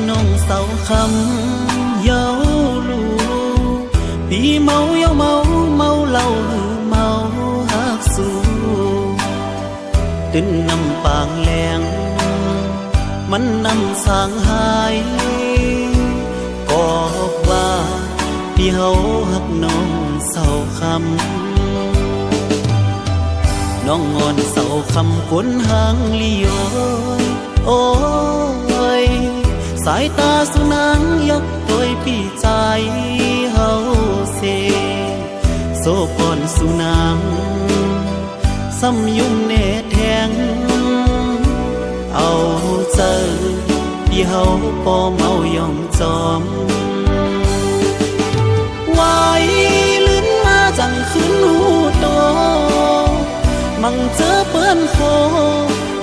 น้องเศร้าคำเยาลูปีเมาเยาเมาเมาเหล้าหรือเมาหักสู้ตื่นนำปางแหลงมันนำสางหายก็ว่าที่เฮาหักน้องเศร้าคำน้องงอนเศร้าคำก้นหางลีโอยโอ้ยสายตาสุนังยกโดยปีใจเฮาเสโซปอนสุนังซ้ำยุ่งเนแทงเอาเจอที่เฮาปอเมายอมจอมไว้ลื่นมาจังขึ้นหูโตมังเจอเปิ้นโค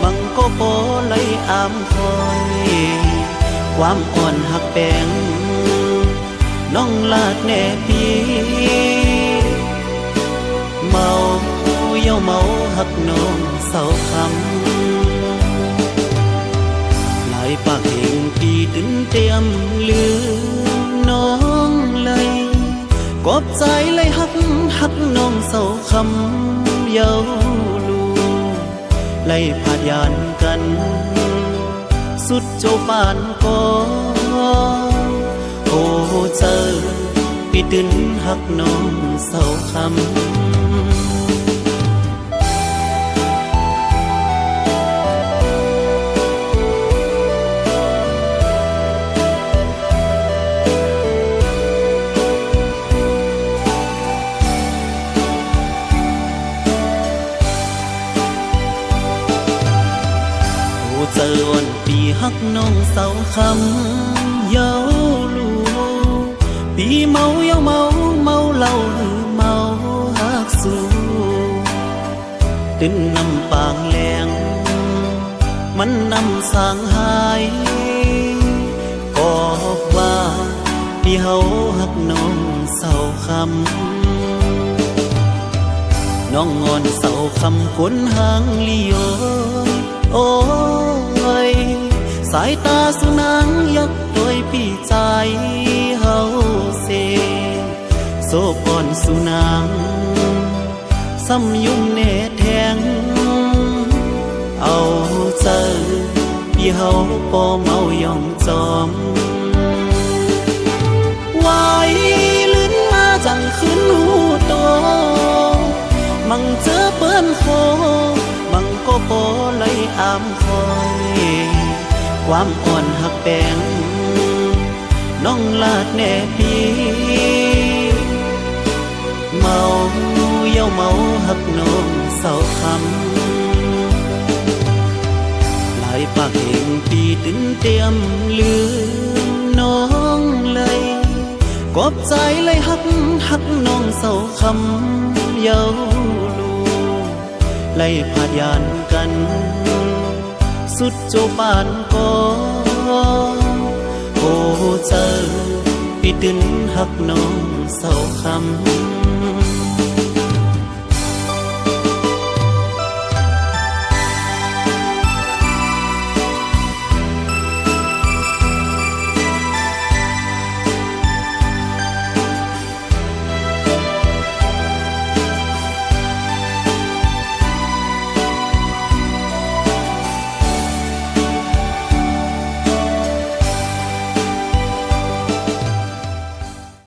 มังก็โปไหลอามคอยความอ่อนหักแปงน้องลาดแน่พี่เมาเยาเมาหักน้องเศร้าคำหลายปากเองปีตึงเตรียมลืมน้องเลยกอบใจเลยหักน้องเศร้าคำเยาลูไล่พาดยานกันสุดโจปานก็โอ้เจอพี่ตึนหักน้องเศร้าคำเจอวันปีหักน้องเศร้าคำเยาลูปีเมาเยาเมาเมาเหล้าหรือเมาหักสู้ตื่นนำปางแหลงมันนำสางหายก็ว่าที่เฮาหักน้องเศร้าคำน้องงอนเศร้าคำก้นหางลีโอยโอ้ยสายตาสุนังยกโดยปีใจเฮาเสโซปอนสุนังซ้ำยุ่งเนแทงเอาเจอพี่เฮาปอเมายอมจอมไว้ลื่นมาจังขึ้นหูโตมังเจอเปิ้นโคมังก็โปไหลอามคอยความอ่อนหักแปงน้องลาดแน่พี่เมาเยาเมาหักน้องเศร้าคำหลายปากเองปีตึงเตรียมลืมน้องเลยกอบใจเลยหักน้องเศร้าคำเยาลูไล่พาดยานกันสุดโจปานก็โอ้เจอพี่ตึนหักน้องเศร้าคำ